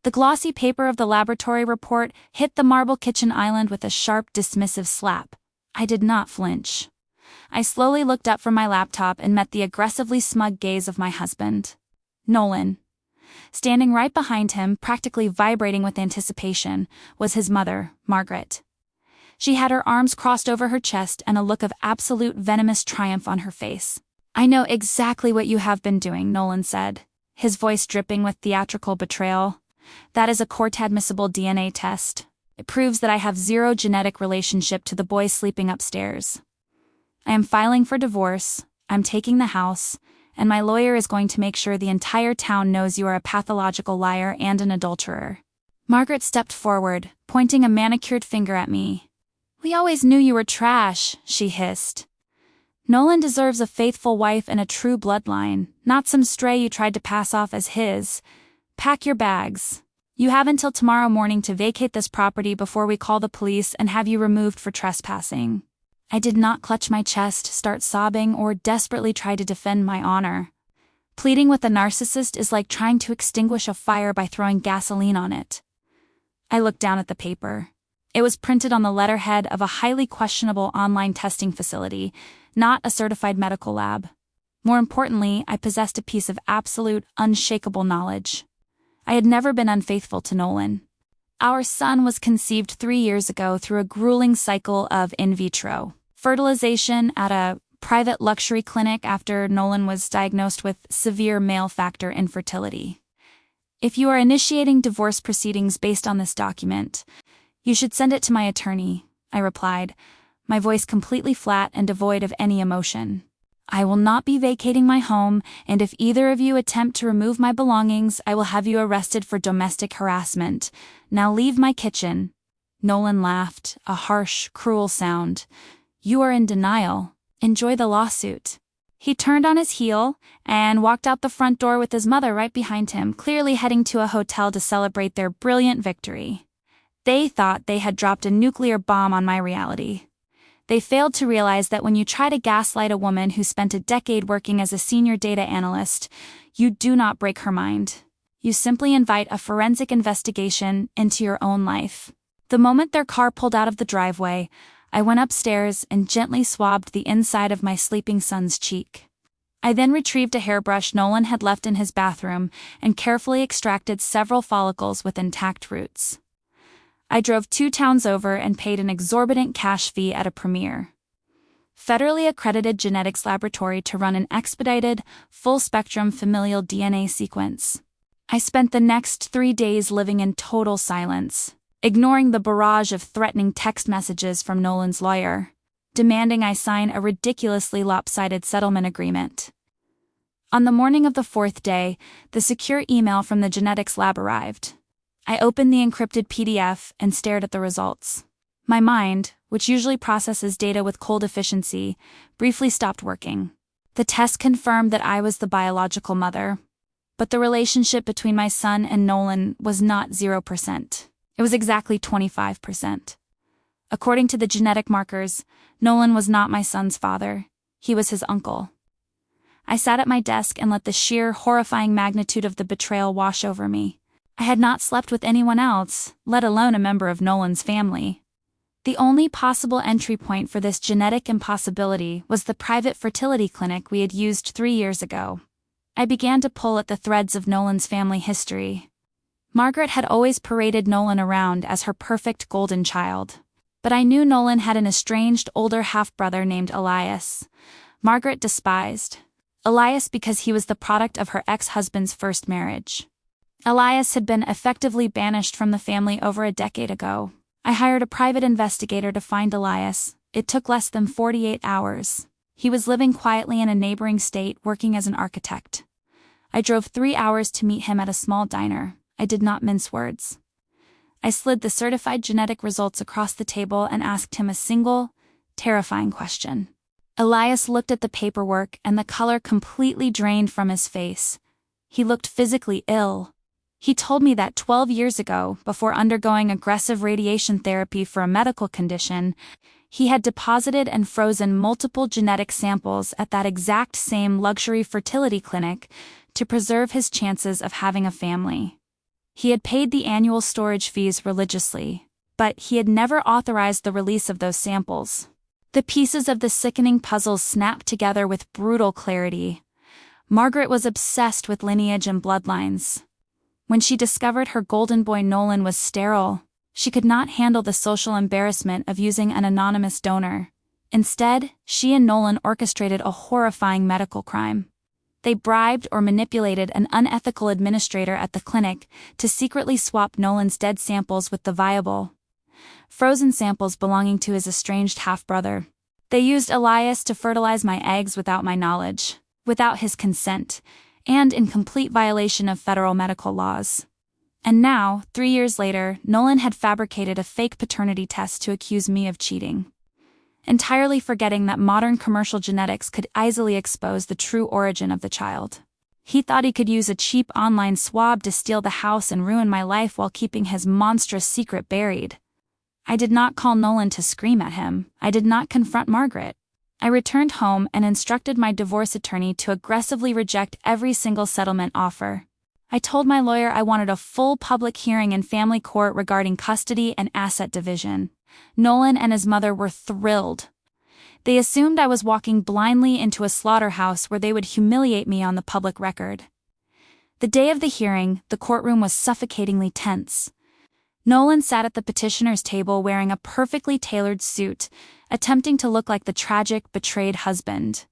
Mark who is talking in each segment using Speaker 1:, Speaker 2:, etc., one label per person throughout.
Speaker 1: The glossy paper of the laboratory report hit the marble kitchen island with a sharp, dismissive slap. I did not flinch. I slowly looked up from my laptop and met the aggressively smug gaze of my husband, Nolan. Standing right behind him, practically vibrating with anticipation, was his mother, Margaret. She had her arms crossed over her chest and a look of absolute venomous triumph on her face. "I know exactly what you have been doing," Nolan said, his voice dripping with theatrical betrayal. "That is a court-admissible DNA test. It proves that I have zero genetic relationship to the boy sleeping upstairs. I am filing for divorce, I'm taking the house, and my lawyer is going to make sure the entire town knows you are a pathological liar and an adulterer." Margaret stepped forward, pointing a manicured finger at me. "We always knew you were trash," she hissed. "Nolan deserves a faithful wife and a true bloodline, not some stray you tried to pass off as his. Pack your bags. You have until tomorrow morning to vacate this property before we call the police and have you removed for trespassing." I did not clutch my chest, start sobbing, or desperately try to defend my honor. Pleading with a narcissist is like trying to extinguish a fire by throwing gasoline on it. I looked down at the paper. It was printed on the letterhead of a highly questionable online testing facility, not a certified medical lab. More importantly, I possessed a piece of absolute, unshakable knowledge. I had never been unfaithful to Nolan. Our son was conceived 3 years ago through a grueling cycle of in vitro fertilization at a private luxury clinic after Nolan was diagnosed with severe male factor infertility. "If you are initiating divorce proceedings based on this document, you should send it to my attorney," I replied, my voice completely flat and devoid of any emotion. "I will not be vacating my home, and if either of you attempt to remove my belongings, I will have you arrested for domestic harassment. Now leave my kitchen." Nolan laughed, a harsh, cruel sound. "You are in denial. Enjoy the lawsuit." He turned on his heel and walked out the front door with his mother right behind him, clearly heading to a hotel to celebrate their brilliant victory. They thought they had dropped a nuclear bomb on my reality. They failed to realize that when you try to gaslight a woman who spent a decade working as a senior data analyst, you do not break her mind. You simply invite a forensic investigation into your own life. The moment their car pulled out of the driveway, I went upstairs and gently swabbed the inside of my sleeping son's cheek. I then retrieved a hairbrush Nolan had left in his bathroom and carefully extracted several follicles with intact roots. I drove 2 towns over and paid an exorbitant cash fee at a premier, federally accredited genetics laboratory to run an expedited, full-spectrum familial DNA sequence. I spent the next 3 days living in total silence, ignoring the barrage of threatening text messages from Nolan's lawyer, demanding I sign a ridiculously lopsided settlement agreement. On the morning of the 4th day, the secure email from the genetics lab arrived. I opened the encrypted PDF and stared at the results. My mind, which usually processes data with cold efficiency, briefly stopped working. The test confirmed that I was the biological mother, but the relationship between my son and Nolan was not 0%. It was exactly 25%. According to the genetic markers, Nolan was not my son's father. He was his uncle. I sat at my desk and let the sheer, horrifying magnitude of the betrayal wash over me. I had not slept with anyone else, let alone a member of Nolan's family. The only possible entry point for this genetic impossibility was the private fertility clinic we had used 3 years ago. I began to pull at the threads of Nolan's family history. Margaret had always paraded Nolan around as her perfect golden child. But I knew Nolan had an estranged older half-brother named Elias. Margaret despised Elias because he was the product of her ex-husband's first marriage. Elias had been effectively banished from the family over a decade ago. I hired a private investigator to find Elias. It took less than 48 hours. He was living quietly in a neighboring state, working as an architect. I drove 3 hours to meet him at a small diner. I did not mince words. I slid the certified genetic results across the table and asked him a single, terrifying question. Elias looked at the paperwork and the color completely drained from his face. He looked physically ill. He told me that 12 years ago, before undergoing aggressive radiation therapy for a medical condition, he had deposited and frozen multiple genetic samples at that exact same luxury fertility clinic to preserve his chances of having a family. He had paid the annual storage fees religiously, but he had never authorized the release of those samples. The pieces of the sickening puzzle snapped together with brutal clarity. Margaret was obsessed with lineage and bloodlines. When she discovered her golden boy Nolan was sterile, she could not handle the social embarrassment of using an anonymous donor. Instead, she and Nolan orchestrated a horrifying medical crime. They bribed or manipulated an unethical administrator at the clinic to secretly swap Nolan's dead samples with the viable, frozen samples belonging to his estranged half-brother. They used Elias to fertilize my eggs without my knowledge, without his consent, and in complete violation of federal medical laws. And now, 3 years later, Nolan had fabricated a fake paternity test to accuse me of cheating, entirely forgetting that modern commercial genetics could easily expose the true origin of the child. He thought he could use a cheap online swab to steal the house and ruin my life while keeping his monstrous secret buried. I did not call Nolan to scream at him. I did not confront Margaret. I returned home and instructed my divorce attorney to aggressively reject every single settlement offer. I told my lawyer I wanted a full public hearing in family court regarding custody and asset division. Nolan and his mother were thrilled. They assumed I was walking blindly into a slaughterhouse where they would humiliate me on the public record. The day of the hearing, the courtroom was suffocatingly tense. Nolan sat at the petitioner's table wearing a perfectly tailored suit, attempting to look like the tragic, betrayed husband.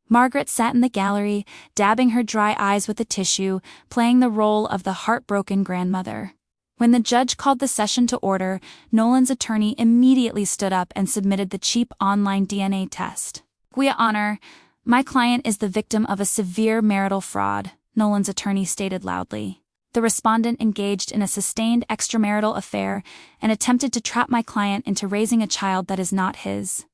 Speaker 1: Margaret sat in the gallery, dabbing her dry eyes with a tissue, playing the role of the heartbroken grandmother. When the judge called the session to order, Nolan's attorney immediately stood up and submitted the cheap online DNA test. "Your Honor, my client is the victim of a severe marital fraud," Nolan's attorney stated loudly. The respondent engaged in a sustained extramarital affair and attempted to trap my client into raising a child that is not his.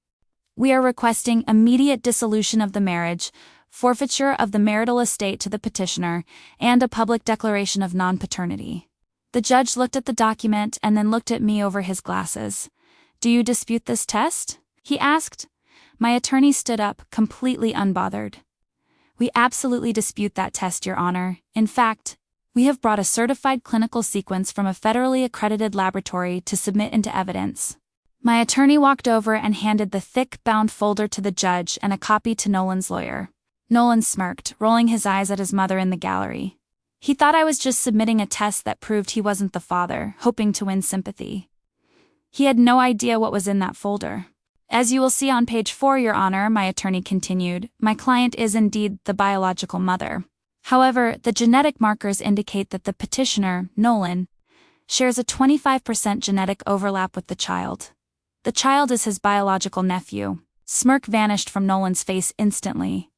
Speaker 1: We are requesting immediate dissolution of the marriage, forfeiture of the marital estate to the petitioner, and a public declaration of non-paternity. The judge looked at the document and then looked at me over his glasses. "Do you dispute this test?" he asked. My attorney stood up, completely unbothered. "We absolutely dispute that test, Your Honor. In fact, we have brought a certified clinical sequence from a federally accredited laboratory to submit into evidence." My attorney walked over and handed the thick, bound folder to the judge and a copy to Nolan's lawyer. Nolan smirked, rolling his eyes at his mother in the gallery. He thought I was just submitting a test that proved he wasn't the father, hoping to win sympathy. He had no idea what was in that folder. "As you will see on page 4, Your Honor," my attorney continued, "my client is indeed the biological mother. However, the genetic markers indicate that the petitioner, Nolan, shares a 25% genetic overlap with the child. The child is his biological nephew." Smirk vanished from Nolan's face instantly.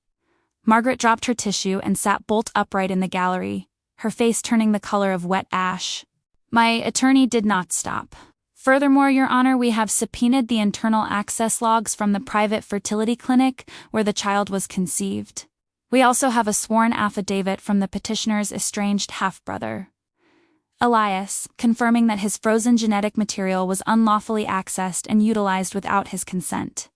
Speaker 1: Margaret dropped her tissue and sat bolt upright in the gallery, her face turning the color of wet ash. My attorney did not stop. "Furthermore, Your Honor, we have subpoenaed the internal access logs from the private fertility clinic where the child was conceived. We also have a sworn affidavit from the petitioner's estranged half-brother, Elias, confirming that his frozen genetic material was unlawfully accessed and utilized without his consent.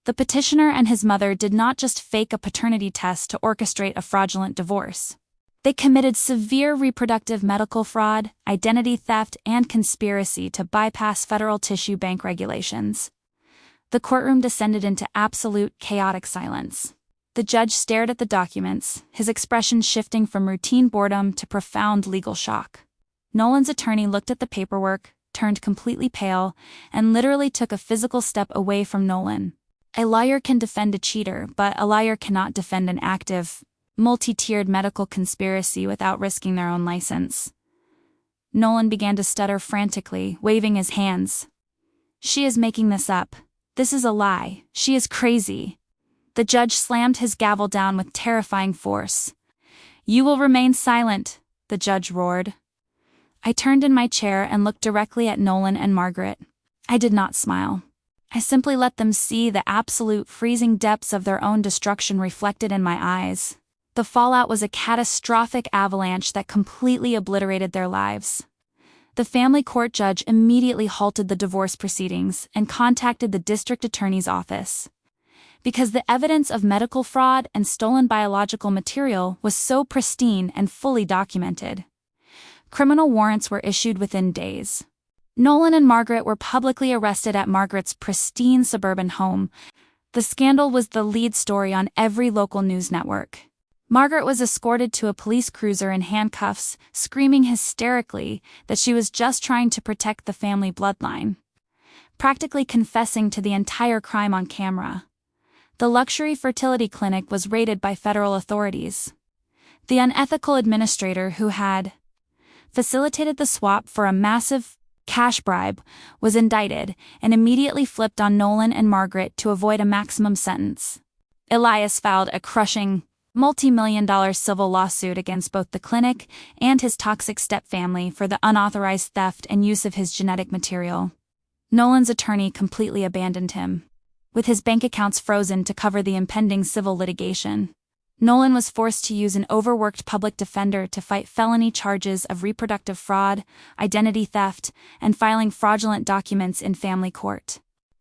Speaker 1: The petitioner and his mother did not just fake a paternity test to orchestrate a fraudulent divorce. They committed severe reproductive medical fraud, identity theft, and conspiracy to bypass federal tissue bank regulations. The courtroom descended into absolute chaotic silence. The judge stared at the documents, his expression shifting from routine boredom to profound legal shock. Nolan's attorney looked at the paperwork, turned completely pale, and literally took a physical step away from Nolan. A lawyer can defend a cheater, but a liar cannot defend an active, multi-tiered medical conspiracy without risking their own license. Nolan began to stutter frantically, waving his hands. "She is making this up. This is a lie. She is crazy." The judge slammed his gavel down with terrifying force. "You will remain silent," the judge roared. I turned in my chair and looked directly at Nolan and Margaret. I did not smile. I simply let them see the absolute freezing depths of their own destruction reflected in my eyes. The fallout was a catastrophic avalanche that completely obliterated their lives. The family court judge immediately halted the divorce proceedings and contacted the district attorney's office. Because the evidence of medical fraud and stolen biological material was so pristine and fully documented, Criminal warrants were issued within days. Nolan and Margaret were publicly arrested at Margaret's pristine suburban home. The scandal was the lead story on every local news network. Margaret was escorted to a police cruiser in handcuffs, screaming hysterically that she was just trying to protect the family bloodline, practically confessing to the entire crime on camera. The luxury fertility clinic was raided by federal authorities. The unethical administrator who had facilitated the swap for a massive cash bribe was indicted and immediately flipped on Nolan and Margaret to avoid a maximum sentence. Elias filed a crushing, multi-million-dollar civil lawsuit against both the clinic and his toxic stepfamily for the unauthorized theft and use of his genetic material. Nolan's attorney completely abandoned him, with his bank accounts frozen to cover the impending civil litigation. Nolan was forced to use an overworked public defender to fight felony charges of reproductive fraud, identity theft, and filing fraudulent documents in family court.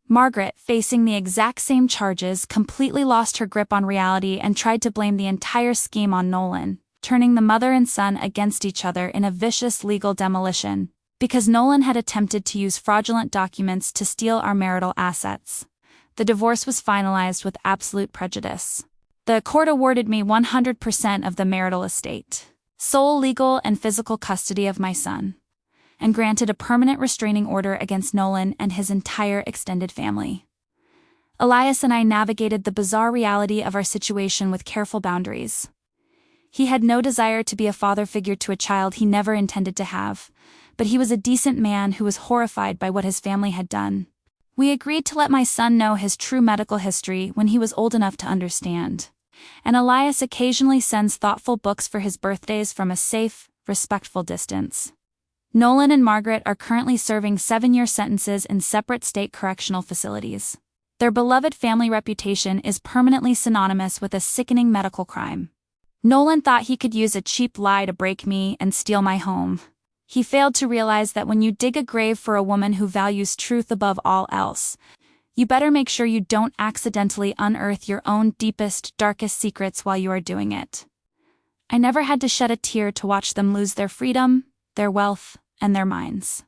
Speaker 1: Margaret, facing the exact same charges, completely lost her grip on reality and tried to blame the entire scheme on Nolan, turning the mother and son against each other in a vicious legal demolition, because Nolan had attempted to use fraudulent documents to steal our marital assets. The divorce was finalized with absolute prejudice. The court awarded me 100% of the marital estate, sole legal and physical custody of my son, and granted a permanent restraining order against Nolan and his entire extended family. Elias and I navigated the bizarre reality of our situation with careful boundaries. He had no desire to be a father figure to a child he never intended to have, but he was a decent man who was horrified by what his family had done. We agreed to let my son know his true medical history when he was old enough to understand. And Elias occasionally sends thoughtful books for his birthdays from a safe, respectful distance. Nolan and Margaret are currently serving 7-year sentences in separate state correctional facilities. Their beloved family reputation is permanently synonymous with a sickening medical crime. Nolan thought he could use a cheap lie to break me and steal my home. He failed to realize that when you dig a grave for a woman who values truth above all else, you better make sure you don't accidentally unearth your own deepest, darkest secrets while you are doing it. I never had to shed a tear to watch them lose their freedom, their wealth, and their minds.